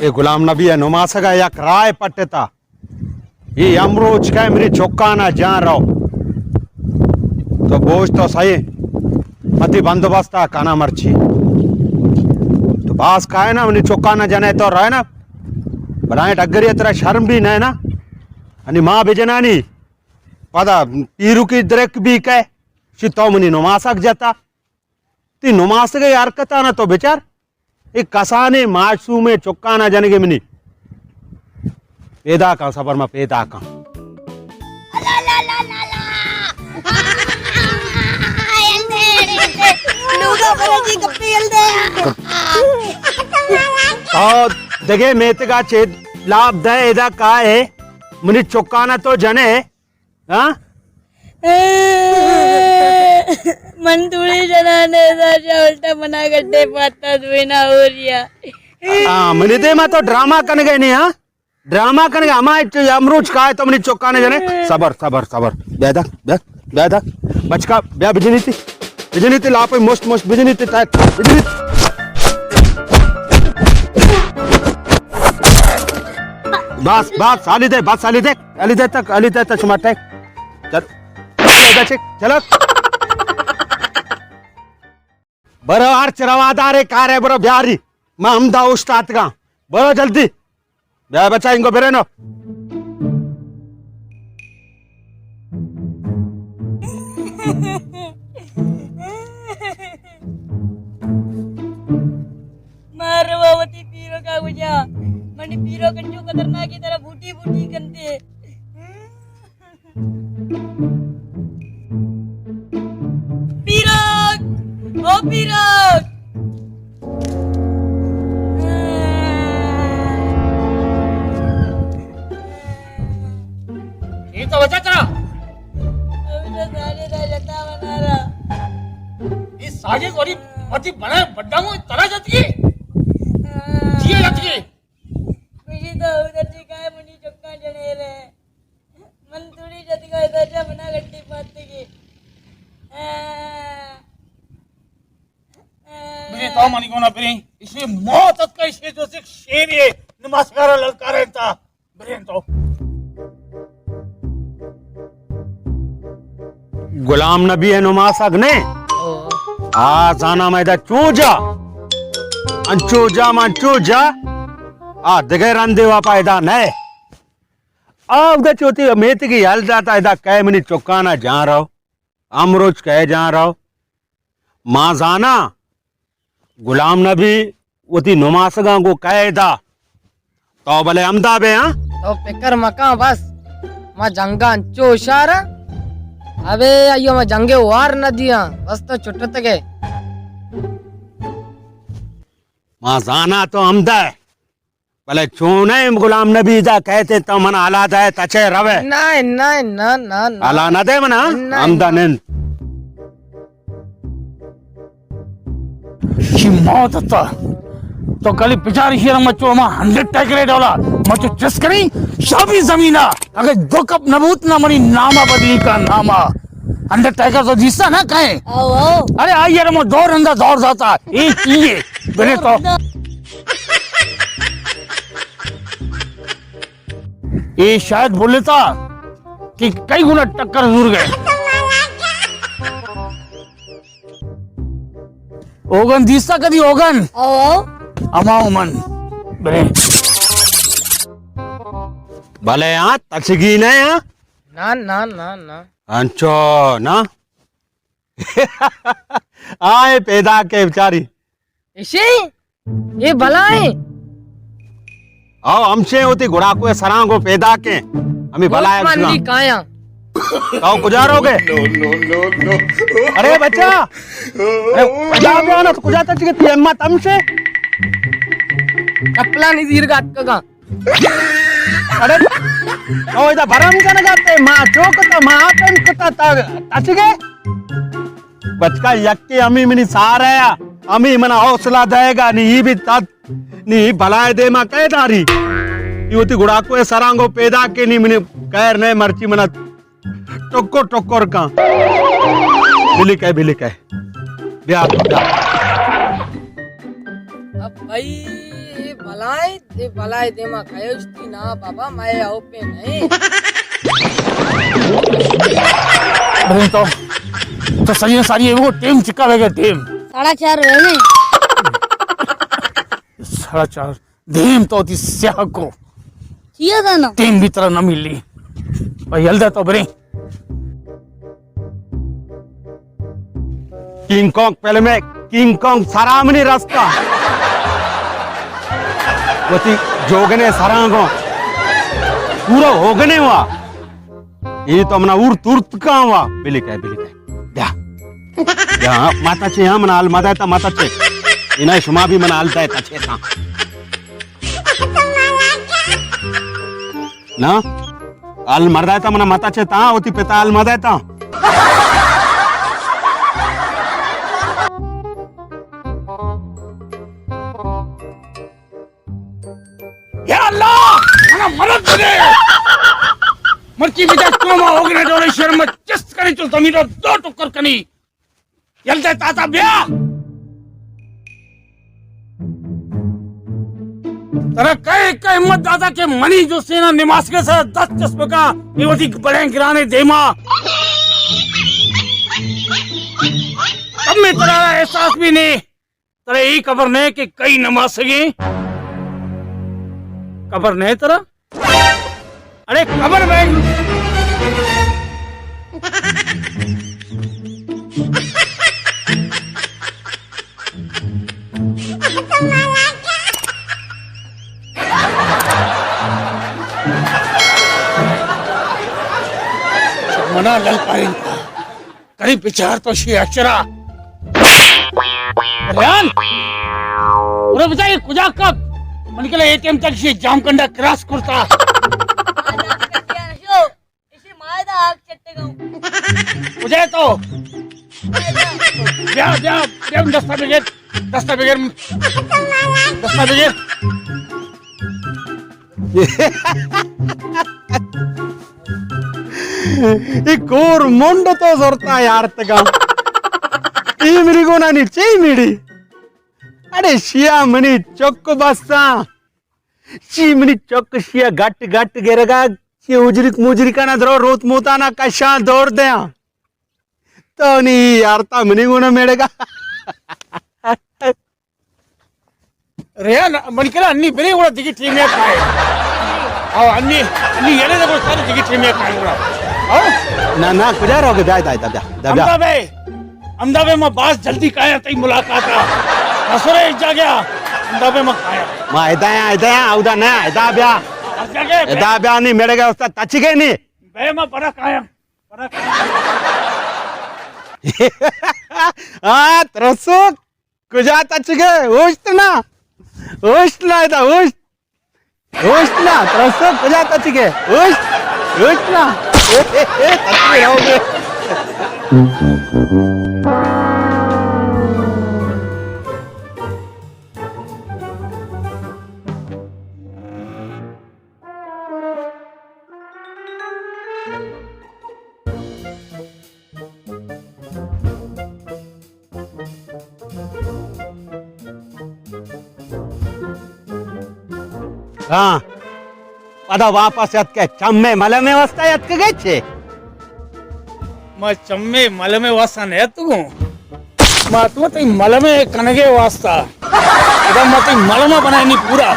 ये गुलाम नबी है नुमासगा या राय पट्टा ये अमरोज का मेरी चौकाना जान रहो तो बोझ तो सही मती बंदोबस्त काना मर्ची तो बास का है ना मेरी चौकाना जाने तो रहे ना बनाए डगरी तेरा शर्म भी नहीं ना अनि माँ बेजना नहीं पता पीरू की दरक भी कह शितो मनी नुमासक जाता ती नुमासक यार कता ना तो बेचार एक कसाने मासूमे चौकाना जाने के मनी पैदा का सबर में पैदा का दगे मेत का चेत लाभ दे एदा का है मुनि चौकाना तो जने हाँ मन थोड़ी जनाने उल्टा मना गड्ढे पाता ना हो रिया मुनि दे मैं तो ड्रामा करने गए नहीं हाँ ड्रामा करने हमारे अमरूज का है तो मुनि चौकाने जने सबर सबर सबर बेदा बेदा बचका ब्या बिजनी थी लाप मोस्ट बिजनी थी बिजनी बस साली दे तक सुमाटे चलो बरो हर चरवादार कार है बरो ब्यारी मैं हमदा उस्ताद का बरो जल्दी ब्या बच्चा इनको बेरे नो मारवावती पीरो का गुजा मनी पीरो कंजू खतरनाक की तरह बूटी करते पीरक ओ पीरक ये तो बचा तेरा अभी तो सारे लता बना रहा इस साजे को पति बना बड्डा मु तरह जाती है जिए जाती है मुझे तो उधर दिखाए मुनी चक्का जने रे मन थोड़ी जति का इधर जा बना गट्टी पाते की मुझे तो मनी को ना फिर इसे मौत का इसे जो से शेर है नमस्कार ललकार रहता ब्रेन तो गुलाम नबी है नुमासक ने आ जाना मैदा चूजा अंचूजा आ दगे रंदे वापा इदा ने अब द चोती मेत की हल जाता इदा कह मिनी चौकाना जा रहो अमरोज कह जा रहो मां जाना गुलाम नबी उती नुमासगा को कहदा तो भले अमदा बे हां तो पेकर मका बस मा जंगा अंचो इशारा अबे अयो मा जंगे वार न दिया बस तो छुट्ट तके मां जाना तो अमदा है भले चूने गुलाम नबी जा कहते तो मन हालात है तचे रवे नहीं नहीं ना ना अला न दे मना अमदा ने की मौत था तो कल पिचारी शेर मचो मा 100 टैकरे डॉलर मचो चस करी शाबी जमीना अगर 2 कप नबूत ना मनी नामा बदली का नामा 100 टैकर तो जीसा ना कहे आओ अरे आई यार मो दौर अंदर दौड़ जाता एक चीजे बने तो ये शायद बोले था कि कई गुना टक्कर जरूर गए ओगन दीसा कदी ओगन आओ अमाओ मन बरे भले यहाँ तचगी ने यहाँ ना ना ना ना अंचो ना आए पैदा के बेचारी इसे ये भला है आओ हमसे होती घोड़ा को सरा को पैदा के हमें भला है मानली काया तो गुजारोगे अरे बच्चा जा भी आना तो गुजारता चाहिए तू हिम्मत हमसे कपला नहीं दीर्घ का अरे ओ इधर भरम करने जाते माँ चौकता माँ पेन कुत्ता टच गए बचका यक्के अमी मिनी सारा है अमी मना हौसला देगा नहीं भी तद नहीं भलाए दे माँ कह दारी युवती गुड़ा को सरांगो पैदा के नहीं मिनी कहर नहीं मर्ची मना टोक्कर का बिली कह ब्याह अब भाई बलाई दे मा कयोस्ती ना बाबा मैं आओ पे नहीं अरे तो सही है सारी वो टीम चिका वेगा टीम 4.5 है नहीं 4.5 टीम तो ती स्याह को चाहिए था ना टीम भी तरह न मिली भाई हल्दा तो बरे किंग कॉन्ग पहले में किंग कॉन्ग सरामनी रास्ता वती जोगने सरांगो पूरा होगने हुआ ये तो हमना उर तुर्त का हुआ बिलिक है द्या द्या माता चे हम नाल माता चे इना शुमा भी मना आलता है तछे था ना आल मरदा था मना माता चे ता होती पिता आल मरदा था या अल्लाह मना मदद दे मर्ची बिचा कोमा होगने डोले शर्म चस्ट करे चल तमीरो दो टुक्कर कनी यलते ताता ब्या तरा कई हिम्मत दादा के मनी जो सेना निमास के साथ 10 चस्प का निवती बड़े गिराने देमा तब में तेरा एहसास भी नहीं तेरे ही खबर नहीं कि कई नमाज सके खबर नहीं तेरा अरे खबर बैंक मना लल पाइन करीब विचार तो शी अक्षरा रियान उरे बताइए कुजा कब मन के लिए एटीएम तक शी जाम कंडा क्रॉस करता इसी मायदा आग चट्टे गाऊं मुझे तो ब्या दस्तावेज कोर मोंड तो जोरता यार तगा मेरी गोना नी ची मिडी अरे शिया मनी चौक बस्ता ची मनी चौक शिया गट गेरगा ची मुजरी का ना धरो रोत मोता ना कशा दौड़ दे तो नहीं यार ता मनी गोना मेड़ेगा रियान मन के अन्नी बेरे ಕೂಡ दिगी टीम में खाए आओ अन्नी येले देखो सारी दिगी टीम में खाए ಕೂಡ आओ ना कुजा रोगे दादा अहमदाबाद में बास जल्दी काया तई मुलाकात असरे जा गया अहमदाबाद में खाया मा इदाया औदा ना इदा ब्या नहीं मेड़ेगा उस्ता तचिगे नहीं बे में बड़ा काया हाँ तरसो कुजा तचिगे उष्टना इदा उष्टना तरसो कुजा तचिगे उष्टना तचिगे रहोगे हाँ पदा वापस यत्के चम्मे मले में वस्ता यत्के गए छे मैं चम्मे मल में वास्ता नहीं तू मैं तू तो मल में कनगे वास्ता अगर मैं तो मल में बनाए नहीं पूरा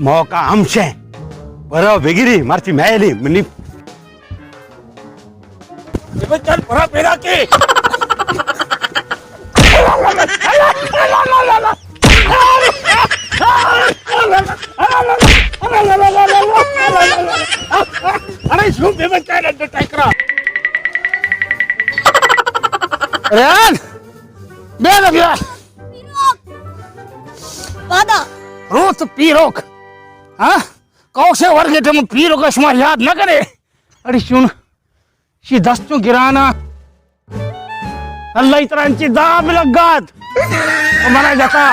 मौका हमसे बरो बिगिरी मारती मैली मनी ये चल परा पेरा के अरे शुभ बेबे क्या डर टाइकरा रियान बेल गया वादा रोज पीरोक हाँ कौशे वर्ग तुम पीरो का शुमार याद न करे अरे सुन शी दस्तों गिराना अल्लाह इतरांची दहा बिलगात मला जाता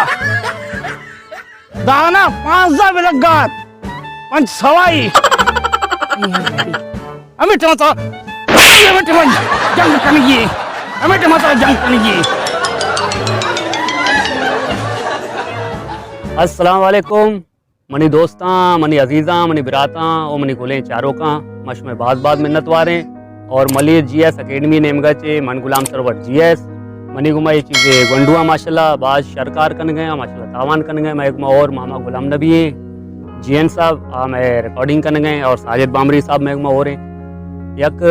दहा ना 5 बिलगात पण सवाई आम्ही ठेवतो जंग कणगी आम्ही ठेवतो जंग कणगी अस्सलाम वालेकुम मनी दोस्तां मनी अजीज़ां मनी बिरातां और मनी गुलें चारों का मश में बाद मिन्नतवारें और मली GS अकेडमी नेमगचे मन गुलाम सरवर GS मनी गुमा ये चीज़ें गंडुआ माशाल्लाह बाज शरकार कन गए माशाल्लाह तावान कन गए मैं और मामा गुलाम नबी GN साहब मैं रिकॉर्डिंग कन गए और साजिद बामरी साहब मैं हो रहे यक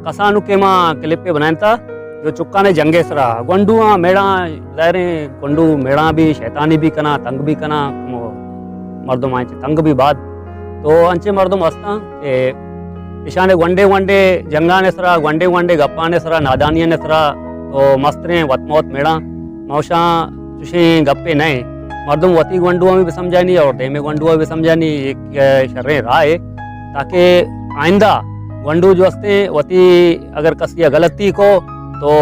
कसानु के माँ क्लिप पे बनाया था जो चुक्का ने जंगे सरा गंडुआ मेड़ा ज़ाहिर गंडू मेड़ा भी शैतानी भी कना तंग भी कना मर्दों आए तंग भी बात तो अंचे मर्दों मस्ता इशाने वंडे जंगा ने सरा वंडे गप्पा ने सरा नादानिया ने सरा तो मस्तरे वतमौत मेड़ा मौशा चुशी गप्पे नए मर्दों वती वंडुआ में भी समझा नहीं और दे में वंडुआ भी समझा नहीं एक शर्रे राय ताकि आइंदा वंडू जो हस्ते वती अगर कसिया गलती को तो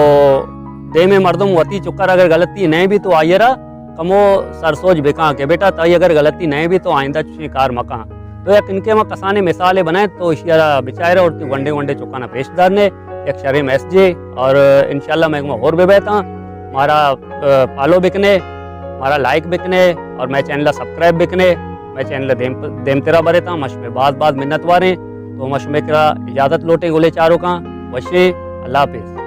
दे में मर्दों वती चुक्कर अगर गलती नहीं भी तो आयरा कमो सरसोच बेका के बेटा तई अगर गलती नहीं भी तो आइंदा चुशी कार मका तो एक इनके में कसाने मिसाले बनाए तो इशारा बिचारे और वंडे चुकाना पेशदार ने एक शरे मैसजे और इंशाल्लाह मैं और भी बेहता हमारा फॉलो बिकने हमारा लाइक बिकने और मैं चैनल सब्सक्राइब बिकने मैं चैनल देम तेरा बरेता मश में बाद मिन्नतवारें तो मश में इजाज़त लोटे गोले चारों का वशे अल्लाह हाफिज़।